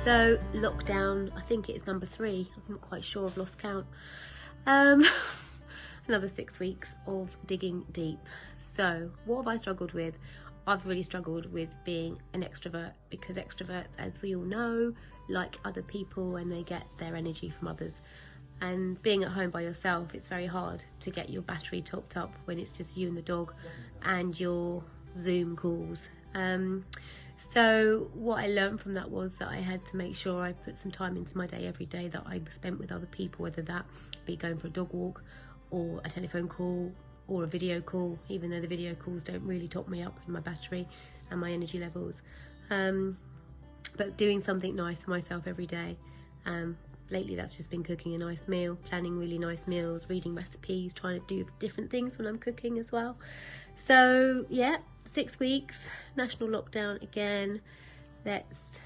So lockdown, I think it's number 3. I'm not quite sure, I've lost count. Another 6 weeks of digging deep. So what have I struggled with? I've really struggled with being an extrovert, because extroverts, as we all know, like other people and they get their energy from others. And being at home by yourself, it's very hard to get your battery topped up when it's just you and the dog and your Zoom calls. So what I learned from that was that I had to make sure I put some time into my day every day that I spent with other people, whether that be going for a dog walk or a telephone call or a video call, even though the video calls don't really top me up in my battery and my energy levels. But doing something nice for myself every day. Lately that's just been cooking a nice meal, planning really nice meals, reading recipes, trying to do different things when I'm cooking as well. So yeah, 6 weeks, national lockdown again. Let's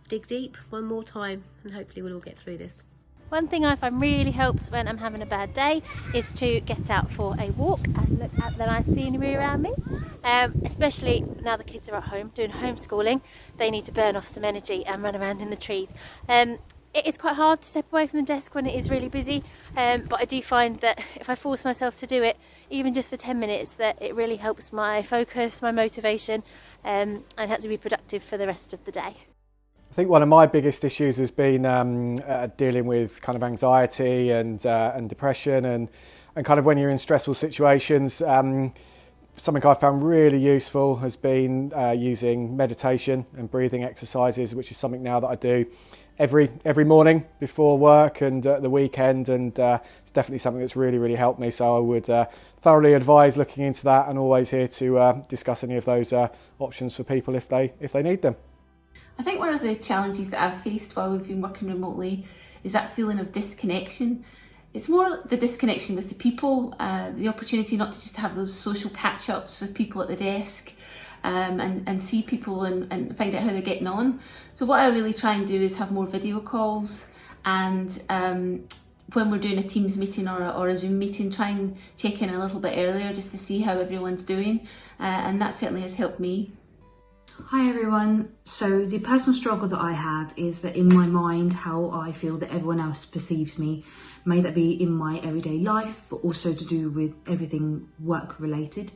dig deep one more time and hopefully we'll all get through this. One thing I find really helps when I'm having a bad day is to get out for a walk and look at the nice scenery around me. Especially now the kids are at home doing homeschooling, they need to burn off some energy and run around in the trees. It is quite hard to step away from the desk when it is really busy, but I do find that if I force myself to do it, even just for 10 minutes, that it really helps my focus, my motivation, and helps me be productive for the rest of the day. I think one of my biggest issues has been dealing with kind of anxiety and depression and kind of when you're in stressful situations. Something I've found really useful has been using meditation and breathing exercises, which is something now that I do every morning before work and at the weekend, and it's definitely something that's really helped me. So I would thoroughly advise looking into that, and always here to discuss any of those options for people if they need them. I think one of the challenges that I've faced while we've been working remotely is that feeling of disconnection. It's more the disconnection with the people, the opportunity not to just have those social catch-ups with people at the desk, and see people and find out how they're getting on. So what I really try and do is have more video calls, and when we're doing a Teams meeting or a Zoom meeting, try and check in a little bit earlier just to see how everyone's doing, and that certainly has helped me. Hi everyone. So the personal struggle that I have is that in my mind, how I feel that everyone else perceives me, may that be in my everyday life, but also to do with everything work related,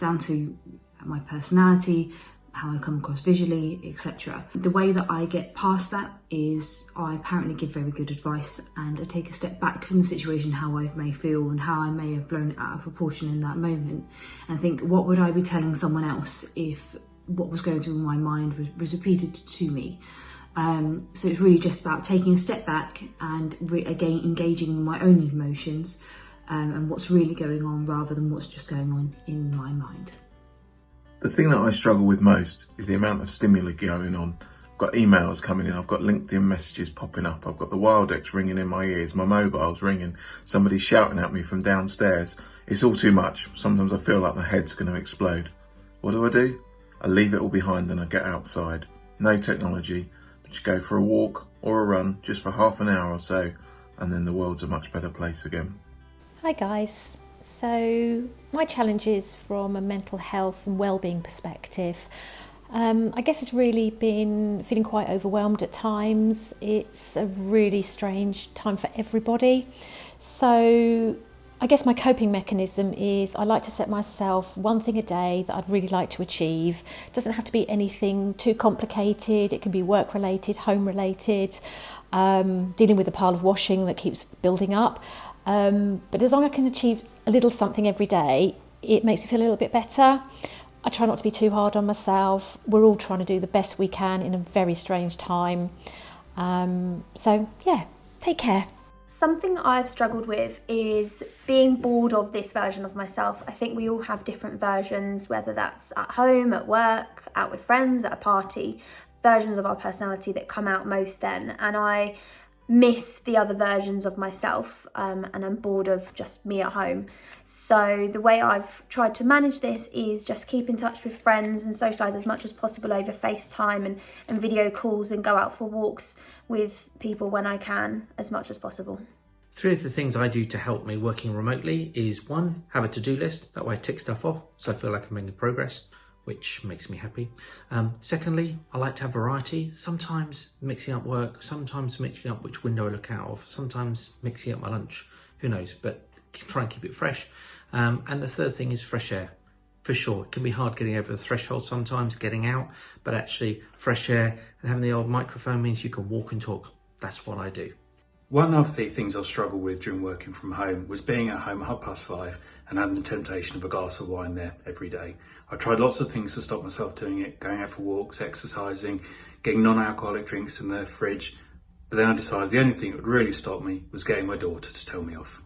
down to my personality, how I come across visually, etc. The way that I get past that is I apparently give very good advice, and I take a step back from the situation, how I may feel and how I may have blown it out of proportion in that moment, and think, what would I be telling someone else if what was going through my mind was repeated to me? So it's really just about taking a step back and again engaging in my own emotions and what's really going on, rather than what's just going on in my mind. The thing that I struggle with most is the amount of stimuli going on. I've got emails coming in, I've got LinkedIn messages popping up, I've got the Wildex ringing in my ears, my mobile's ringing, somebody's shouting at me from downstairs. It's all too much. Sometimes I feel like my head's going to explode. What do? I leave it all behind and I get outside. No technology, but just go for a walk or a run just for half an hour or so, and then the world's a much better place again. Hi guys. So my challenge is from a mental health and wellbeing perspective. I guess it's really been feeling quite overwhelmed at times. It's a really strange time for everybody. So I guess my coping mechanism is I like to set myself one thing a day that I'd really like to achieve. It doesn't have to be anything too complicated. It can be work related, home related, dealing with a pile of washing that keeps building up. But as long as I can achieve a little something every day, it makes me feel a little bit better. I try not to be too hard on myself. We're all trying to do the best we can in a very strange time. So yeah, take care. Something I've struggled with is being bored of this version of myself. I think we all have different versions, whether that's at home, at work, out with friends, at a party, versions of our personality that come out most then. And I miss the other versions of myself, and I'm bored of just me at home. So the way I've tried to manage this is just keep in touch with friends and socialise as much as possible over FaceTime and video calls, and go out for walks with people when I can, as much as possible. 3 of the things I do to help me working remotely is 1, have a to-do list. That way I tick stuff off so I feel like I'm making progress. which makes me happy. Secondly, I like to have variety. Sometimes mixing up work, sometimes mixing up which window I look out of, sometimes mixing up my lunch, who knows, but try and keep it fresh. And the third thing is fresh air. For sure, it can be hard getting over the threshold sometimes, getting out, but actually fresh air and having the old microphone means you can walk and talk. That's what I do. One of the things I've struggled with during working from home was being at home at 5:30 and having the temptation of a glass of wine there every day. I tried lots of things to stop myself doing it, going out for walks, exercising, getting non-alcoholic drinks in the fridge, but then I decided the only thing that would really stop me was getting my daughter to tell me off.